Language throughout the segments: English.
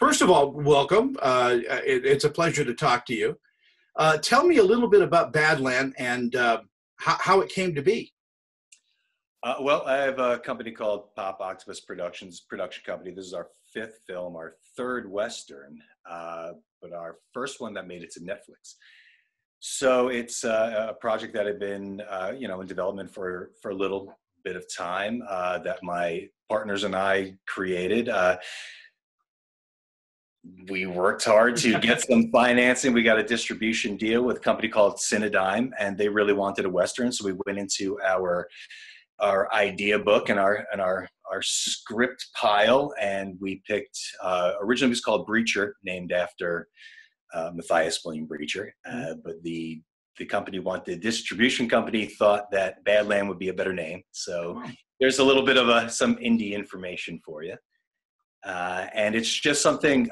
First of all, welcome. It's a pleasure to talk to you. Tell me a little bit about Badland and how it came to be. Well, I have a company called Pop Octopus Productions, production company. This is our fifth film, our third Western, but our first one that made it to Netflix. So it's a project that had been, in development for a little bit of time that my partners and I created. We worked hard to get some financing. We got a distribution deal with a company called Cinedigm, and they really wanted a Western. So we went into our idea book and our script pile, and we picked, originally it was called Breacher, named after Matthias William Breacher, but the distribution company thought that Badland would be a better name. So there's a little bit of some indie information for you. And it's just something,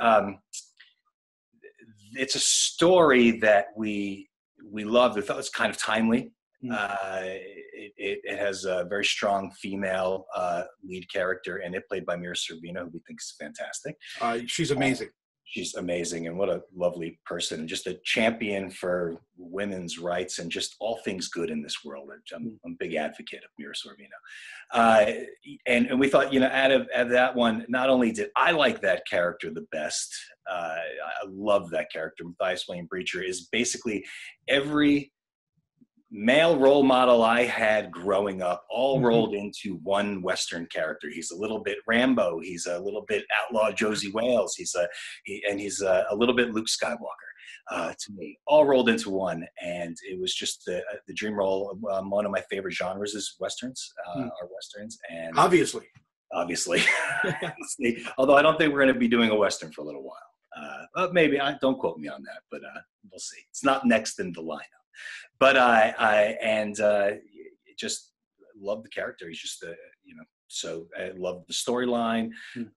it's a story that we loved. We thought it was kind of timely. It has a very strong female lead character, and it played by Mira Sorvino, who we think is fantastic. She's amazing. She's amazing, and what a lovely person, and just a champion for women's rights and just all things good in this world. I'm a big advocate of Mira Sorvino. And we thought, out of that one, not only did I like that character the best, I love that character. Matthias William Breacher is basically every male role model I had growing up, all rolled into one Western character. He's a little bit Rambo. He's a little bit outlaw Josie Wales. He's a little bit Luke Skywalker to me, all rolled into one. And it was just the dream role. One of my favorite genres is Westerns, are Westerns. And obviously, although I don't think we're going to be doing a Western for a little while. Maybe, don't quote me on that, but we'll see. It's not next in the lineup. But I just love the character. He's just so I love the storyline.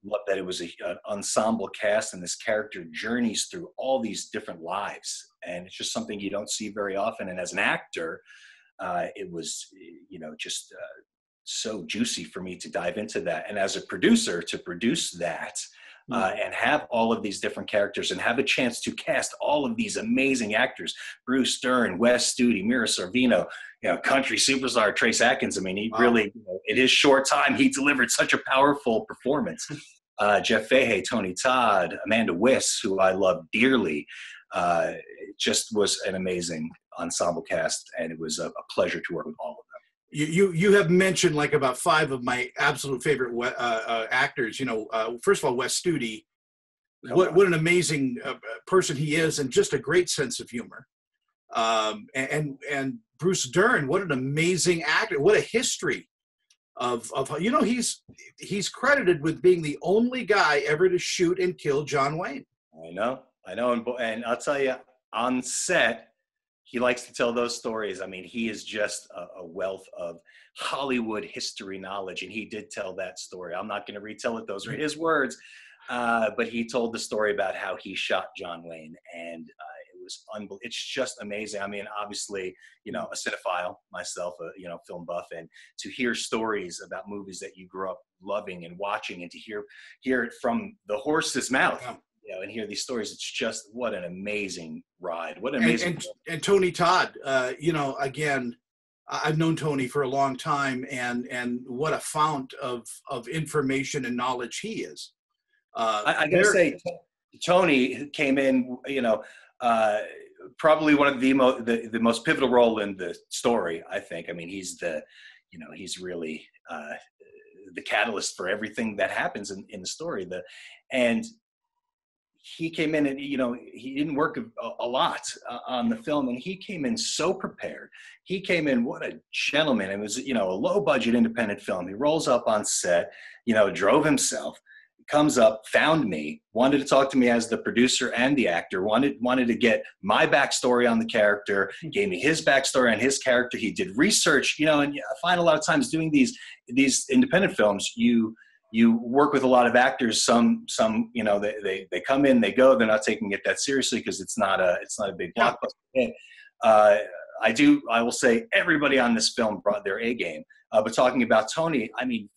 Love that it was an ensemble cast, and this character journeys through all these different lives, and it's just something you don't see very often. And as an actor, it was just so juicy for me to dive into that, and as a producer to produce that. And have all of these different characters and have a chance to cast all of these amazing actors, Bruce Dern, Wes Studi, Mira Sorvino, country superstar Trace Atkins. I mean, he really, in his short time, he delivered such a powerful performance. Jeff Fahey, Tony Todd, Amanda Wyss, who I love dearly. It just was an amazing ensemble cast, and it was a pleasure to work with all of them. You have mentioned like about 5 of my absolute favorite actors. First of all, Wes Studi, what an amazing person he is, and just a great sense of humor. And Bruce Dern, what an amazing actor! What a history of he's credited with being the only guy ever to shoot and kill John Wayne. I know, and I'll tell you, on set, he likes to tell those stories. I mean, he is just a wealth of Hollywood history knowledge, and he did tell that story. I'm not going to retell it. Those are his words. But he told the story about how he shot John Wayne, and it was unbelievable. It's just amazing. I mean, obviously, a cinephile myself, film buff, and to hear stories about movies that you grew up loving and watching, and to hear it from the horse's mouth. Yeah. And hear these stories. It's just what an amazing ride. What an amazing and Tony Todd. Again, I've known Tony for a long time, and what a fount of information and knowledge he is. I gotta say, Tony came in. Probably one of the most pivotal role in the story. I think. I mean, he's he's really the catalyst for everything that happens in the story. And he came in and, he didn't work a lot on the film, and he came in so prepared. He came in, what a gentleman. It was, a low budget independent film. He rolls up on set, drove himself, comes up, found me, wanted to talk to me as the producer and the actor, wanted to get my backstory on the character, gave me his backstory on his character. He did research, and I find a lot of times doing these independent films, you work with a lot of actors. Some they come in, they go. They're not taking it that seriously because it's not a big blockbuster hit. I will say everybody on this film brought their A game. But talking about Tony, I mean,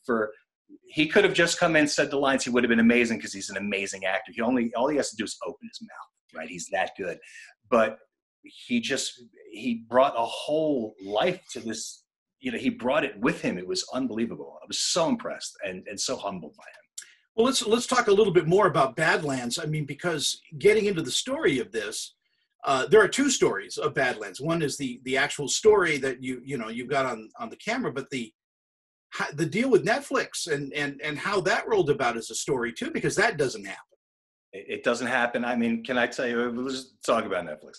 he could have just come in, said the lines. He would have been amazing because he's an amazing actor. All he has to do is open his mouth, right? He's that good. But he brought a whole life to this. You know, he brought it with him. It was unbelievable. I was so impressed and so humbled by him. Well, let's talk a little bit more about Badlands. I mean, because getting into the story of this, there are two stories of Badlands. One is the actual story that you got on the camera, but the deal with Netflix and how that rolled about as a story too, because that doesn't happen. It doesn't happen. I mean, can I tell you? Let's talk about Netflix.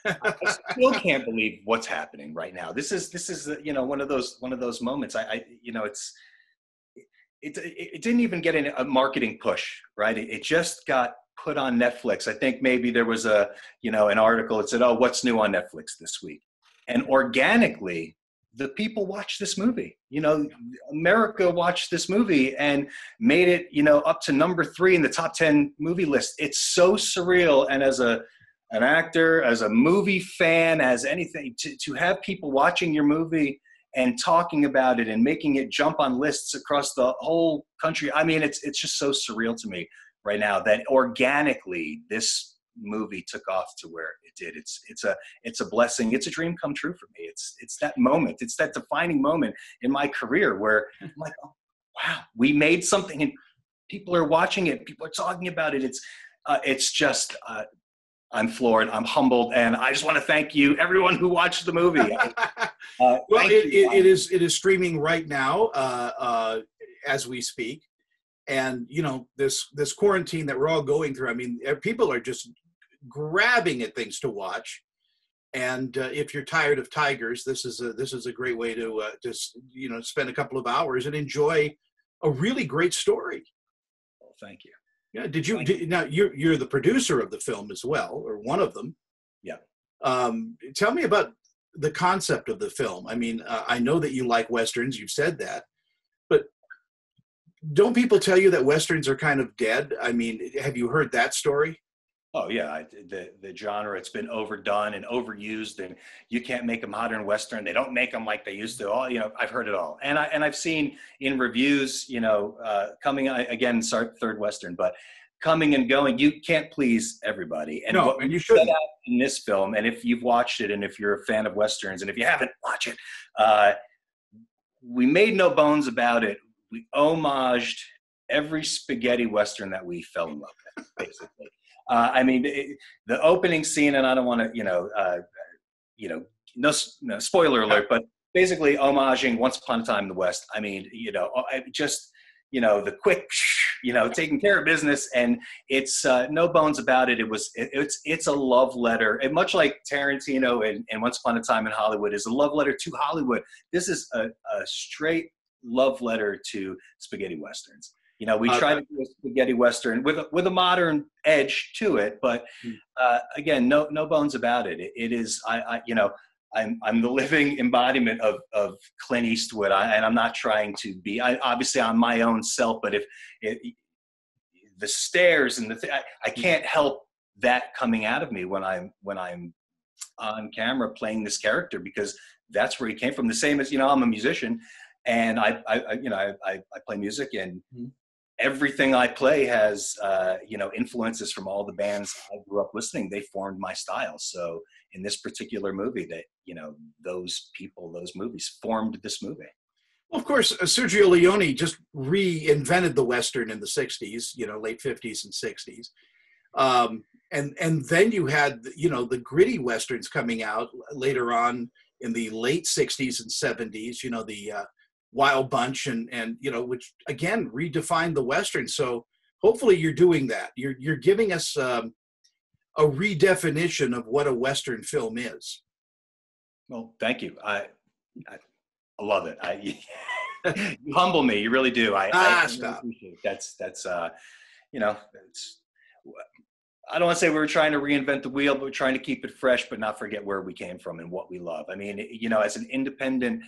I still can't believe what's happening right now. This is one of those moments. It didn't even get a marketing push, right? It just got put on Netflix. I think maybe there was an article that said, "Oh, what's new on Netflix this week?" And organically, the people watched this movie. America watched this movie and made it, up to number 3 in the top 10 movie list. It's so surreal. And as an actor, as a movie fan, as anything, to have people watching your movie and talking about it and making it jump on lists across the whole country. I mean, it's just so surreal to me right now that organically this movie took off to where it did. It's a blessing. It's a dream come true for me. It's that moment. It's that defining moment in my career where I'm like, oh, wow, we made something and people are watching it. People are talking about it. It's just, I'm floored. I'm humbled, and I just want to thank you, everyone who watched the movie. Well, it is streaming right now as we speak, and this quarantine that we're all going through. I mean, people are just grabbing at things to watch, and if you're tired of tigers, this is a great way to just spend a couple of hours and enjoy a really great story. Well, thank you. Yeah. Now you're the producer of the film as well, or one of them. Yeah. Tell me about the concept of the film. I mean, I know that you like Westerns. You've said that, but don't people tell you that Westerns are kind of dead? I mean, have you heard that story? Oh yeah, the genre, it's been overdone and overused, and you can't make a modern Western. They don't make them like they used to. I've heard it all, and I've seen in reviews, coming again, third Western, but coming and going. You can't please everybody, and no, and you shouldn't. In this film, and if you've watched it, and if you're a fan of Westerns, and if you haven't, watch it. We made no bones about it. We homaged every spaghetti Western that we fell in love with, basically. I mean, the opening scene, and I don't want to, no spoiler alert, but basically homaging Once Upon a Time in the West. I mean, the quick, taking care of business, and it's no bones about it. It's a love letter, and much like Tarantino and Once Upon a Time in Hollywood is a love letter to Hollywood. This is a straight love letter to spaghetti Westerns. We try to do a spaghetti Western with a modern edge to it, but again, no bones about it. It is, I'm the living embodiment of Clint Eastwood, and I'm not trying to be. Obviously, I'm my own self, but if the stares and I can't help that coming out of me when I'm on camera playing this character, because that's where he came from. The same as I'm a musician, and I play music, and everything I play has, influences from all the bands I grew up listening. They formed my style. So in this particular movie, that, those movies formed this movie. Well, of course, Sergio Leone just reinvented the Western in the 60s, late 50s and 60s. And then you had, the gritty Westerns coming out later on in the late 60s and 70s, the Wild Bunch and which again redefined the Western. So hopefully you're doing that. You're giving us a redefinition of what a Western film is. Well, thank you. I love it. You humble me. You really do. I stop. Appreciate it. That's I don't want to say we were trying to reinvent the wheel, but we're trying to keep it fresh, but not forget where we came from and what we love. I mean, as an independent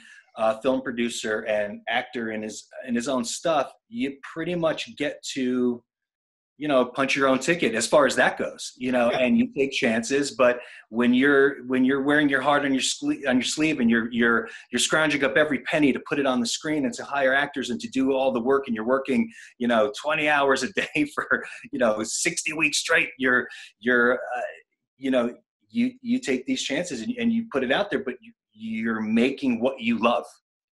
film producer and actor in his own stuff, you pretty much get to you know, punch your own ticket as far as that goes, you know, Yeah. and you take chances. But when you're wearing your heart on your sleeve and you're scrounging up every penny to put it on the screen and to hire actors and to do all the work, and you're working, you know, 20 hours a day for, you know, 60 weeks straight, you know, you take these chances and you put it out there, but you're making what you love.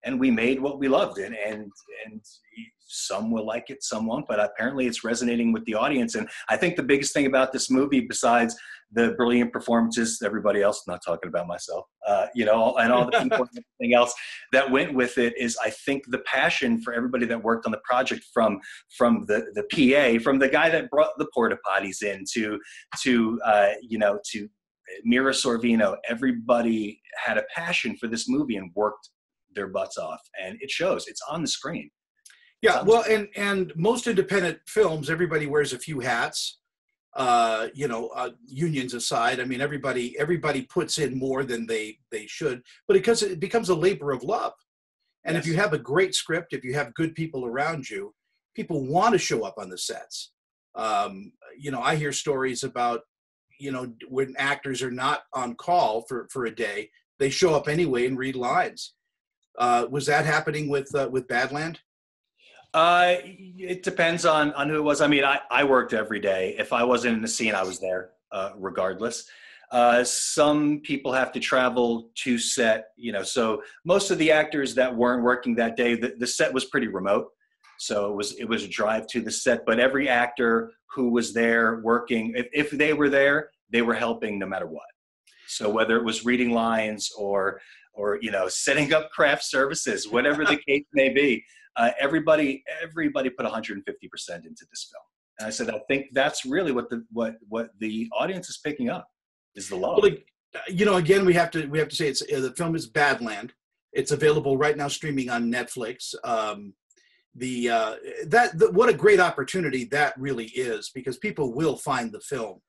And we made what we loved, and some will like it, some won't, but apparently it's resonating with the audience. And I think the biggest thing about this movie, besides the brilliant performances, everybody else, not talking about myself, you know, and all the people and everything else that went with it, is I think the passion for everybody that worked on the project, from the PA, from the guy that brought the porta potties in to you know, to Mira Sorvino. Everybody had a passion for this movie and worked their butts off, and it shows. It's on the screen. Yeah, well, and most independent films, everybody wears a few hats, you know, unions aside. I mean, everybody puts in more than they should, but because it becomes a labor of love. And Yes. if you have a great script, if you have good people around you, people want to show up on the sets. You know, I hear stories about, you know, when actors are not on call for a day, they show up anyway and read lines. Was that happening with Badland? It depends on who it was. I mean, I worked every day. If I wasn't in the scene, I was there, regardless. Some people have to travel to set, you know, so most of the actors that weren't working that day, the set was pretty remote. So it was a drive to the set, but every actor who was there working, if they were there, they were helping no matter what. So whether it was reading lines or, you know, setting up craft services, whatever the case may be, everybody put 150% into this film. And I said, I think that's really what the audience is picking up, is the love. Well, you know, again, we have to say the film is Badland. It's available right now, streaming on Netflix. What a great opportunity that really is, because people will find the film.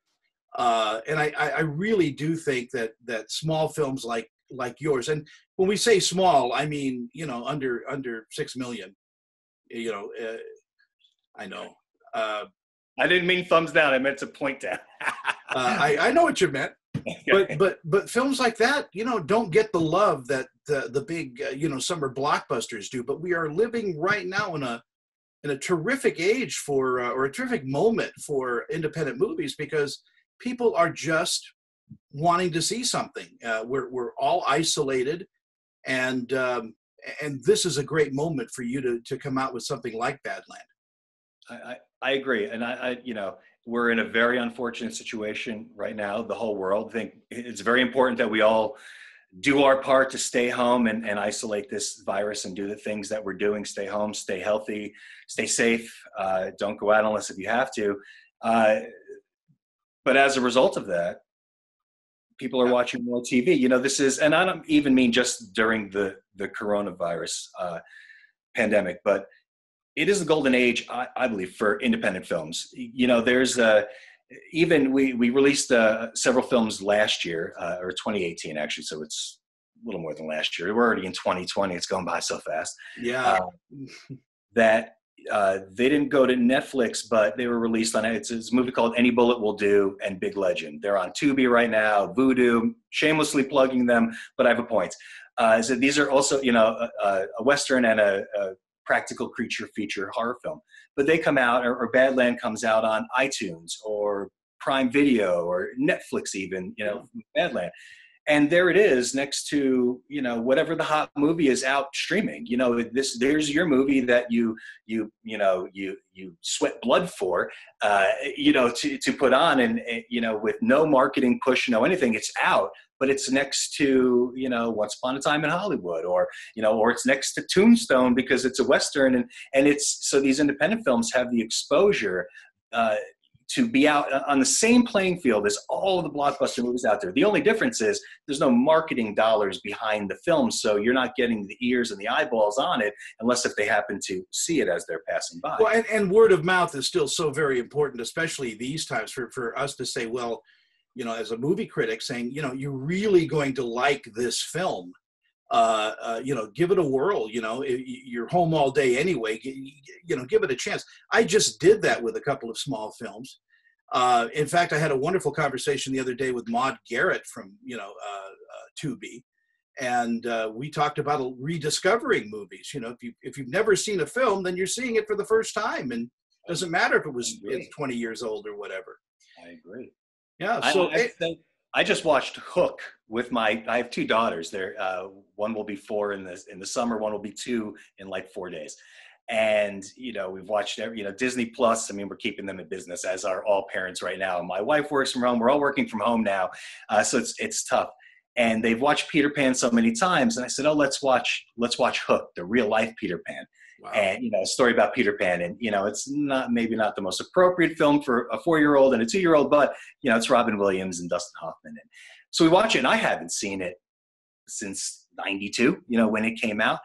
And I really do think that small films like yours, and when we say small, I mean, you know, under 6 million, you know, I know. I didn't mean thumbs down. I meant to point down. I know what you meant, but films like that, you know, don't get the love that the big, you know, summer blockbusters do. But we are living right now in a terrific age for, or a terrific moment for independent movies, because people are just wanting to see something. We're all isolated, and this is a great moment for you to come out with something like Badland. I agree, and I you know, we're in a very unfortunate situation right now. The whole world. I think it's very important that we all do our part to stay home and isolate this virus and do the things that we're doing. Stay home, stay healthy, stay safe. Don't go out unless if you have to. But as a result of that, people are watching more TV. You know, this is, and I don't even mean just during the coronavirus pandemic, but it is the golden age, I believe, for independent films. You know, there's even we released several films last year, or 2018 actually, so it's a little more than last year. We're already in 2020. It's going by so fast. Yeah. That they didn't go to Netflix, but they were released on it's a movie called Any Bullet Will Do and Big Legend. They're on Tubi right now, Vudu, shamelessly plugging them, but I have a point. So these are also, you know, a Western and a practical creature feature horror film, but they come out, or Badland comes out on iTunes or Prime Video or Netflix even, you know, Badland. And there it is next to, you know, whatever the hot movie is out streaming. You know, there's your movie that you sweat blood for, you know, to put on, and you know, with no marketing push, no anything, it's out. But it's next to, you know, Once Upon a Time in Hollywood, or, you know, or it's next to Tombstone because it's a Western, and it's, so these independent films have the exposure to be out on the same playing field as all of the blockbuster movies out there. The only difference is there's no marketing dollars behind the film, so you're not getting the ears and the eyeballs on it, unless if they happen to see it as they're passing by. Well, and word of mouth is still so very important, especially these times, for us to say, well, you know, as a movie critic, saying, you know, you're really going to like this film. Give it a whirl. You're home all day anyway. Give it a chance. I just did that with a couple of small films. In fact, I had a wonderful conversation the other day with Maude Garrett from Tubi, and we talked about rediscovering movies. If you've never seen a film, then you're seeing it for the first time, and it doesn't matter if it's 20 years old or whatever. I agree. Yeah. So I just watched Hook with I have two daughters. One will be 4 in the summer. One will be 2 in like 4 days. And, we've watched Disney Plus. I mean, we're keeping them in business, as are all parents right now. And my wife works from home. We're all working from home now. So it's tough. And they've watched Peter Pan so many times. And I said, let's watch Hook, the real life Peter Pan. Wow. And, a story about Peter Pan. And, it's maybe not the most appropriate film for a 4-year-old and a 2-year-old, but, it's Robin Williams and Dustin Hoffman. And so we watch it, and I haven't seen it since 92, when it came out.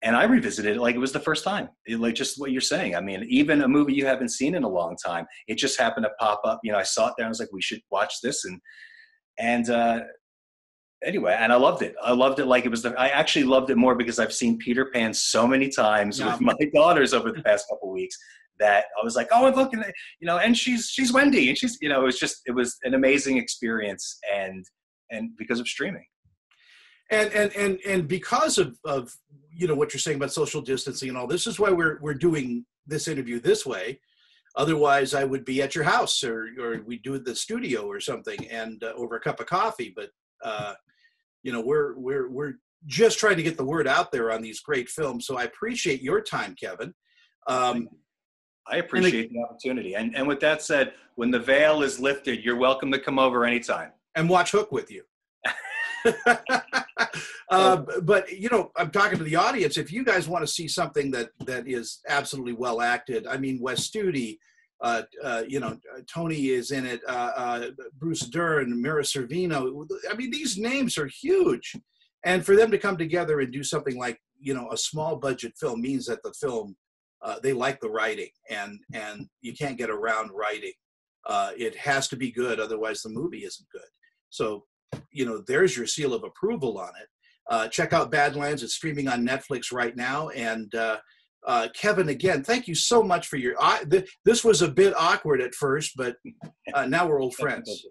And I revisited it like it was the first time, like just what you're saying. I mean, even a movie you haven't seen in a long time, it just happened to pop up. I saw it there. I was like, we should watch this. And anyway, and I loved it. I loved it like it was I actually loved it more because I've seen Peter Pan so many times with my daughters over the past couple of weeks that I was like, oh, and look, and she's Wendy, and she's, it was an amazing experience, and because of streaming. And because of what you're saying about social distancing and all, this is why we're doing this interview this way. Otherwise, I would be at your house, or we do it at the studio or something, and over a cup of coffee. But we're just trying to get the word out there on these great films. So I appreciate your time, Kevin. I appreciate the opportunity. And with that said, when the veil is lifted, you're welcome to come over anytime and watch Hook with you. But I'm talking to the audience. If you guys want to see something that is absolutely well acted, I mean, Wes Studi, Tony is in it, Bruce Dern, Mira Sorvino. I mean, these names are huge, and for them to come together and do something like a small budget film means that the film they like the writing, and you can't get around writing. It has to be good, otherwise the movie isn't good. So there's your seal of approval on it. Check out Badlands. It's streaming on Netflix right now. And Kevin, again, thank you so much for this was a bit awkward at first, but now we're old friends.